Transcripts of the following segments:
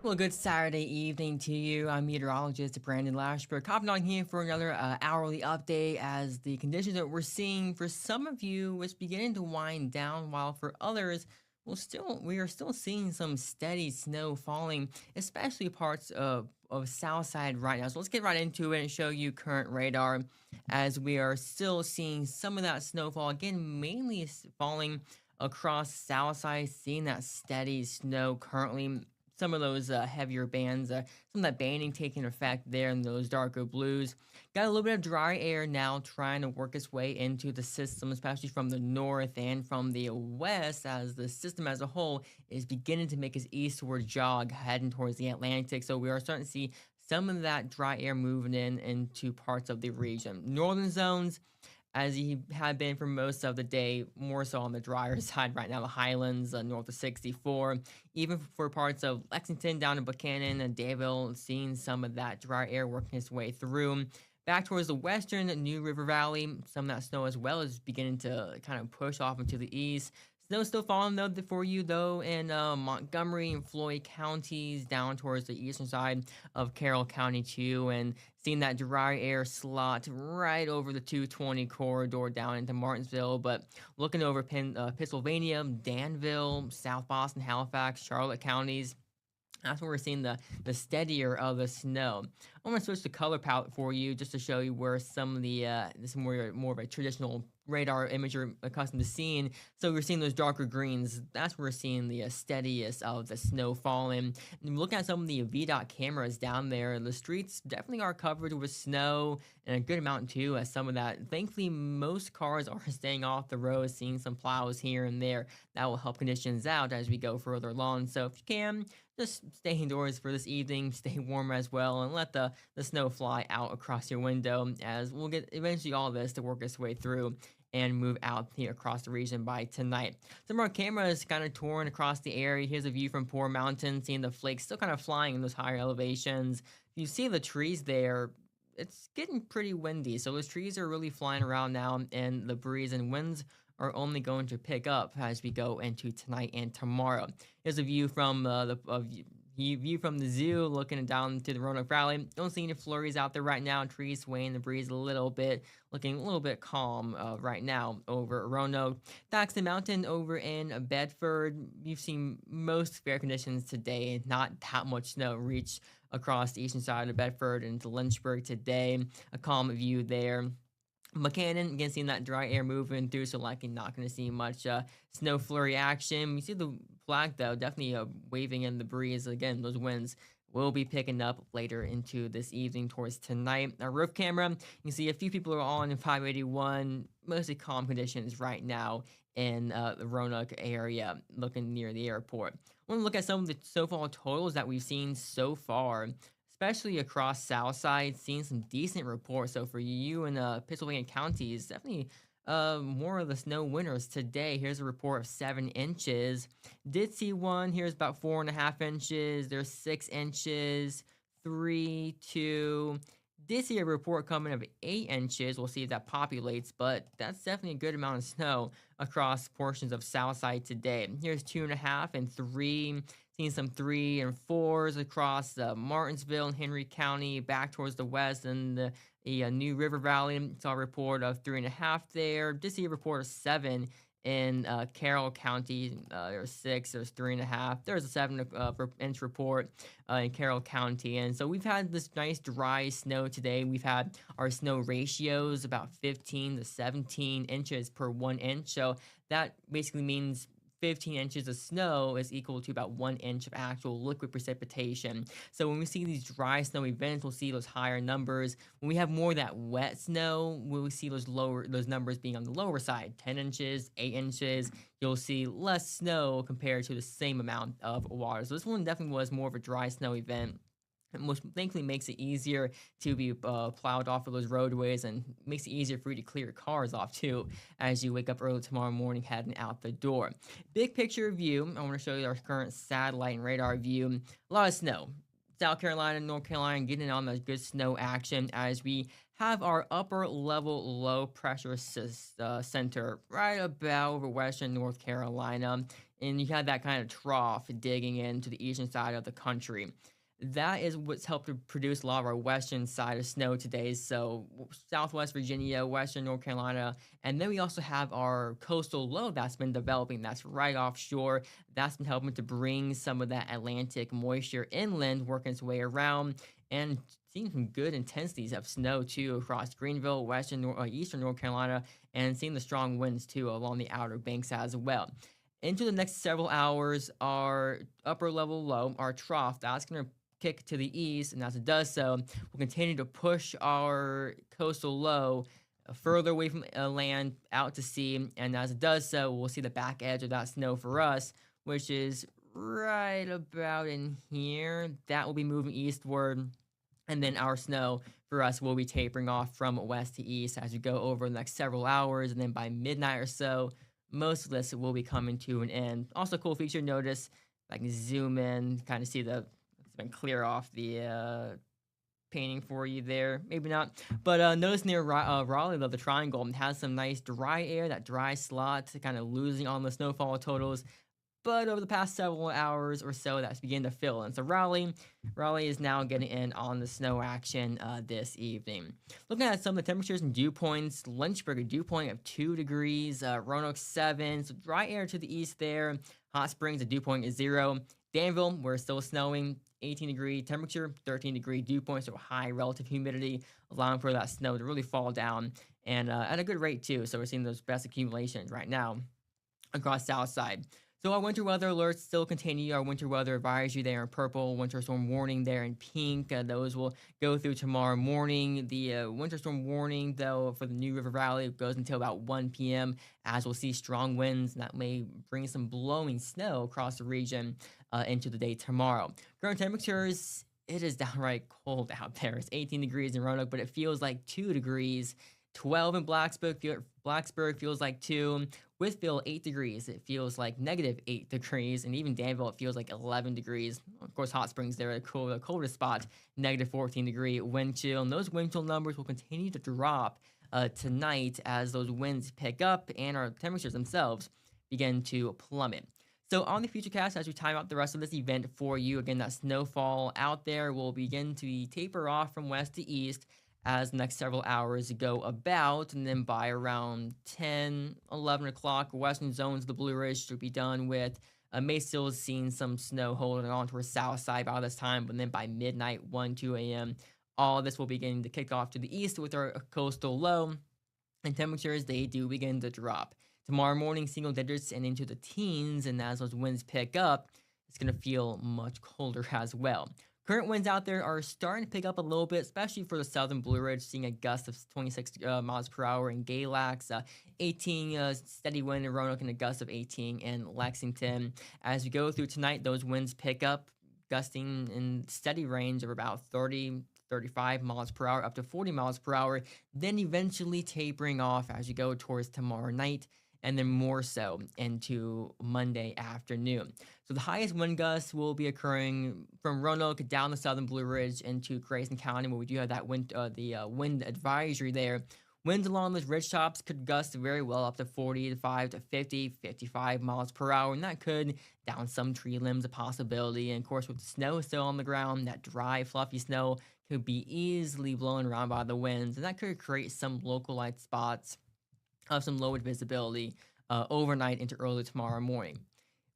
Well, good Saturday evening to you. I'm meteorologist Brandon Lashbrook, hopping on here for another hourly update as the conditions that we're seeing for some of you is beginning to wind down, while for others, we are still seeing some steady snow falling, especially parts of South Side right now. So let's get right into it and show you current radar as we are still seeing some of that snowfall again, mainly falling across South Side, seeing that steady snow currently some of those heavier bands, some of that banding taking effect there in those darker blues. Got a little bit of dry air now trying to work its way into the system, especially from the north and from the west, as the system as a whole is beginning to make its eastward jog heading towards the Atlantic. So we are starting to see some of that dry air moving in into parts of the region. Northern zones as he had been for most of the day, more so on the drier side right now. The Highlands north of 64, even for parts of Lexington down to Buchanan and Danville, seeing some of that dry air working its way through. Back towards the western New River Valley, some of that snow as well is beginning to kind of push off into the east. Snow still falling though for you though in Montgomery and Floyd counties down towards the eastern side of Carroll County too, and seeing that dry air slot right over the 220 corridor down into Martinsville. But looking over Pennsylvania, Danville, South Boston, Halifax, Charlotte counties, that's where we're seeing the steadier of the snow. I'm gonna switch the color palette for you just to show you where some of the this is more of a traditional radar image you're accustomed to seeing. So we're seeing those darker greens. That's where we're seeing the steadiest of the snow falling. And look at some of the VDOT cameras down there. The streets definitely are covered with snow and a good amount too. As some of that, thankfully, most cars are staying off the road, seeing some plows here and there. That will help conditions out as we go further along. So if you can, just stay indoors for this evening, stay warm as well, and let the snow fly out across your window as we'll get eventually all this to work its way through and move out here across the region by tonight. Some of our cameras kind of torn across the area. Here's a view from Poor Mountain, seeing the flakes still kind of flying in those higher elevations. You see the trees there. It's getting pretty windy, so those trees are really flying around now, and the breeze and winds are only going to pick up as we go into tonight and tomorrow. Here's a view from view from the zoo, looking down to the Roanoke Valley. Don't see any flurries out there right now. Trees swaying the breeze a little bit, looking a little bit calm right now over Roanoke. Daxton Mountain over in Bedford. You've seen most fair conditions today. Not that much snow reach across the eastern side of Bedford into Lynchburg today. A calm view there. Buchanan, again, seeing that dry air moving through, so likely not going to see much snow flurry action. You see the flag, though, definitely waving in the breeze. Again, those winds will be picking up later into this evening towards tonight. Our roof camera, you can see a few people are on in 581, mostly calm conditions right now in the Roanoke area, looking near the airport. I want to look at some of the snowfall totals that we've seen so far, especially across Southside, seeing some decent reports. So for you in Pennsylvania counties, definitely more of the snow winners today. Here's a report of 7 inches. Did see one. Here's about 4.5 inches. There's 6 inches. 3, 2. Did see a report coming of 8 inches. We'll see if that populates, but that's definitely a good amount of snow across portions of Southside today. Here's 2.5 and 3. Seeing some 3 and 4s across Martinsville and Henry County, back towards the west and the New River Valley. Saw a report of 3.5 there. Did see a report of 7 in Carroll County. There's 6. There's 3.5. There's a 7 inch report in Carroll County, and so we've had this nice dry snow today. We've had our snow ratios about 15 to 17 inches per 1 inch. So that basically means 15 inches of snow is equal to about 1 inch of actual liquid precipitation. So when we see these dry snow events, we'll see those higher numbers. When we have more of that wet snow, we'll see those numbers being on the lower side, 10 inches, 8 inches. You'll see less snow compared to the same amount of water. So this one definitely was more of a dry snow event, which thankfully makes it easier to be plowed off of those roadways and makes it easier for you to clear your cars off too as you wake up early tomorrow morning heading out the door. Big picture view, I want to show you our current satellite and radar view. A lot of snow. South Carolina, North Carolina getting on the good snow action as we have our upper level low pressure center right about over western North Carolina. and you had that kind of trough digging into the eastern side of the country. That is what's helped to produce a lot of our western side of snow today. So Southwest Virginia, Western North Carolina, and then we also have our coastal low that's been developing. That's right offshore. That's been helping to bring some of that Atlantic moisture inland, working its way around, and seeing some good intensities of snow too across Greenville, Eastern North Carolina, and seeing the strong winds too along the Outer Banks as well. Into the next several hours, our upper level low, our trough, that's going to kick to the east, and as it does so, we'll continue to push our coastal low further away from land out to sea. And as it does so, we'll see the back edge of that snow for us, which is right about in here. That will be moving eastward. And then our snow for us will be tapering off from west to east as we go over the next several hours. And then by midnight or so, most of this will be coming to an end. Also, cool feature, notice I can zoom in, kind of see it's been clear off the painting for you there. Maybe not. But notice near Raleigh, though, the triangle has some nice dry air, that dry slot, kind of losing on the snowfall totals. But over the past several hours or so, that's beginning to fill. And so Raleigh is now getting in on the snow action this evening. Looking at some of the temperatures and dew points, Lynchburg, a dew point of 2 degrees, Roanoke 7, so dry air to the east there. Hot Springs, a dew point is 0. Danville, we're still snowing, 18-degree temperature, 13-degree dew point, so high relative humidity, allowing for that snow to really fall down, and at a good rate too. So we're seeing those best accumulations right now across South Side. So our winter weather alerts still continue. Our winter weather advisory there in purple, winter storm warning there in pink. Those will go through tomorrow morning. The winter storm warning, though, for the New River Valley goes until about 1 p.m. as we'll see strong winds, and that may bring some blowing snow across the region into the day tomorrow. Current temperatures, it is downright cold out there. It's 18 degrees in Roanoke, but it feels like 2 degrees. 12 in Blacksburg feels like 2. Withville, 8 degrees. It feels like negative 8 degrees. And even Danville, it feels like 11 degrees. Of course, Hot Springs there, the coldest spot, negative 14-degree wind chill. And those wind chill numbers will continue to drop tonight as those winds pick up and our temperatures themselves begin to plummet. So on the Futurecast, as we time out the rest of this event for you, again, that snowfall out there will begin to taper off from west to east as the next several hours go about, and then by around 10, 11 o'clock, western zones of the Blue Ridge should be done with. May still seeing some snow holding on to our south side by this time, but then by midnight, 1, 2 a.m., all this will begin to kick off to the east with our coastal low, and temperatures, they do begin to drop. Tomorrow morning, single digits and into the teens, and as those winds pick up, it's going to feel much colder as well. Current winds out there are starting to pick up a little bit, especially for the southern Blue Ridge, seeing a gust of 26 miles per hour in Galax, 18 steady wind in Roanoke, and a gust of 18 in Lexington. As we go through tonight, those winds pick up, gusting in steady range of about 30, 35 miles per hour, up to 40 miles per hour, then eventually tapering off as you go towards tomorrow night, and then more so into Monday afternoon. So the highest wind gusts will be occurring from Roanoke down the southern Blue Ridge into Grayson County, where we do have that wind advisory there. Winds along those ridge tops could gust very well up to 45 to 50, 55 miles per hour, and that could down some tree limbs, a possibility. And of course, with the snow still on the ground, that dry, fluffy snow could be easily blown around by the winds, and that could create some localized spots of some lowered visibility overnight into early tomorrow morning.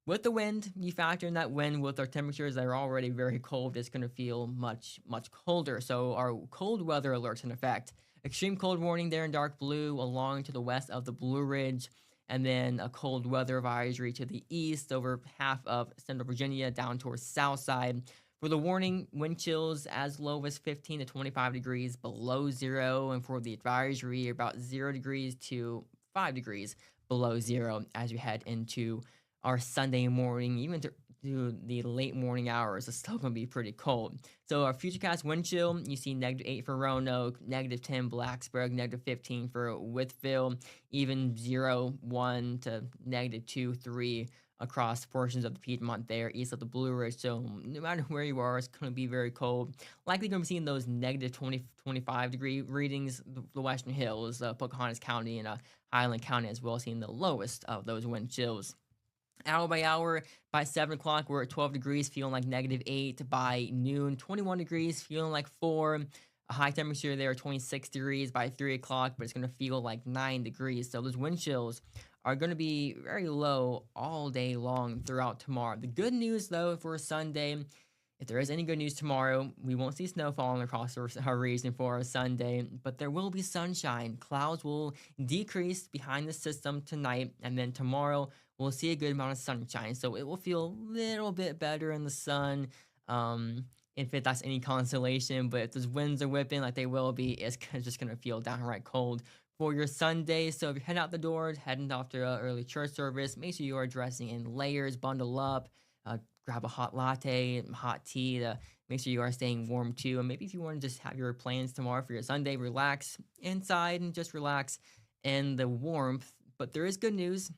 With the wind, you factor in that wind with our temperatures that are already very cold, it's going to feel much, much colder. So our cold weather alerts in effect. Extreme cold warning there in dark blue along to the west of the Blue Ridge, and then a cold weather advisory to the east over half of central Virginia down towards south side. For the warning, wind chills as low as 15 to 25 degrees below zero, and for the advisory, about 0 degrees to 5 degrees below zero as we head into our Sunday morning, even to the late morning hours. It's still going to be pretty cold. So our Futurecast wind chill, you see negative 8 for Roanoke, negative 10 Blacksburg, negative 15 for Withville, even 0, 1 to negative 2, 3 across portions of the Piedmont there, east of the Blue Ridge. So no matter where you are, it's going to be very cold. Likely going to be seeing those negative 20, 25-degree readings, the Western Hills, Pocahontas County, and Highland County as well, seeing the lowest of those wind chills. Hour by hour, by 7 o'clock, we're at 12 degrees, feeling like -8. By noon, 21 degrees, feeling like 4. A high temperature there, 26 degrees by 3 o'clock, but it's going to feel like 9 degrees. So those wind chills are going to be very low all day long throughout tomorrow. The good news, though, for Sunday, if there is any good news tomorrow, we won't see snow falling across our region for a Sunday, but there will be sunshine. Clouds will decrease behind the system tonight, and then tomorrow we'll see a good amount of sunshine. So it will feel a little bit better in the sun. If that's any consolation, but if those winds are whipping like they will be, it's just gonna feel downright cold for your Sunday. So if you head out the door, heading after an early church service, make sure you are dressing in layers, bundle up, grab a hot latte, hot tea to make sure you are staying warm too. And maybe if you want to just have your plans tomorrow for your Sunday, relax inside and just relax in the warmth. But there is good news.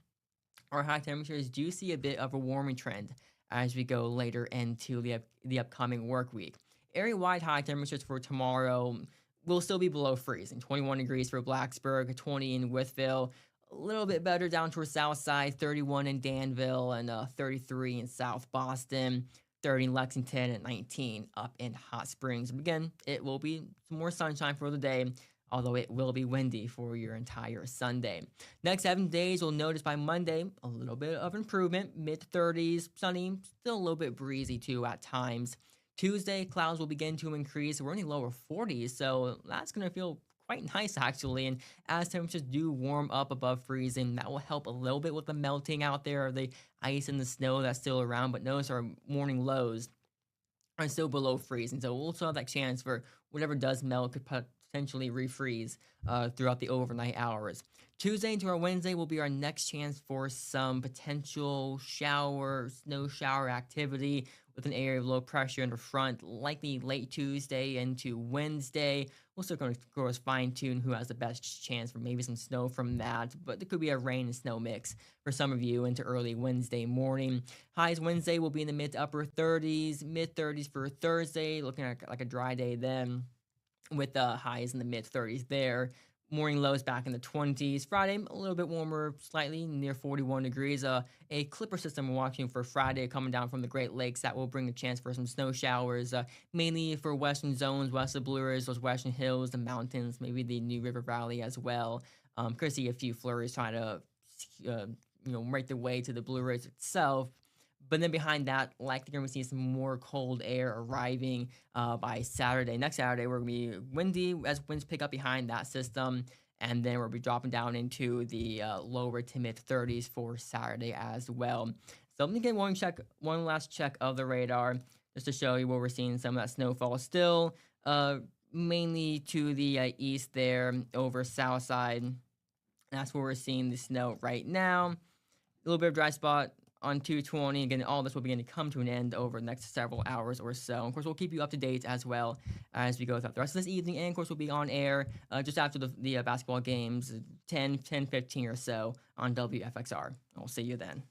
Our high temperatures do see a bit of a warming trend as we go later into the upcoming work week. Area-wide high temperatures for tomorrow will still be below freezing. 21 degrees for Blacksburg, 20 in Wytheville, a little bit better down towards south side, 31 in Danville, and 33 in South Boston, 30 in Lexington, and 19 up in Hot Springs. Again, it will be some more sunshine for the day, although it will be windy for your entire Sunday. Next 7 days, you'll notice by Monday a little bit of improvement, mid-30s, sunny, still a little bit breezy too at times. Tuesday, clouds will begin to increase. We're in the lower 40s, so that's going to feel quite nice actually. And as temperatures do warm up above freezing, that will help a little bit with the melting out there of the ice and the snow that's still around. But notice our morning lows are still below freezing, so we'll still have that chance for whatever does melt could potentially refreeze throughout the overnight hours. Tuesday into our Wednesday will be our next chance for some potential snow shower activity with an area of low pressure in the front, likely late Tuesday into Wednesday. We're still going to, of course, fine tune who has the best chance for maybe some snow from that, but there could be a rain and snow mix for some of you into early Wednesday morning. Highs Wednesday will be in the mid to upper 30s, mid 30s for Thursday, looking at like a dry day then, with the highs in the mid 30s there. Morning lows back in the 20s. Friday, a little bit warmer, slightly near 41 degrees. A clipper system we're watching for Friday coming down from the Great Lakes that will bring a chance for some snow showers, mainly for western zones, west of Blue Ridge, those western hills, the mountains, maybe the New River Valley as well. Could see a few flurries trying to, make their way to the Blue Ridge itself. But then behind that, likely going to see some more cold air arriving by Saturday. Next Saturday, we're going to be windy as winds pick up behind that system. And then we'll be dropping down into the lower to mid 30s for Saturday as well. So I'm going to get one last check of the radar just to show you where we're seeing some of that snowfall still, mainly to the east there over south side. That's where we're seeing the snow right now. A little bit of dry spot on 220. Again, all this will begin to come to an end over the next several hours or so. Of course, we'll keep you up to date as well as we go throughout the rest of this evening. And, of course, we'll be on air just after the basketball games, 10:15 or so on WFXR. I'll see you then.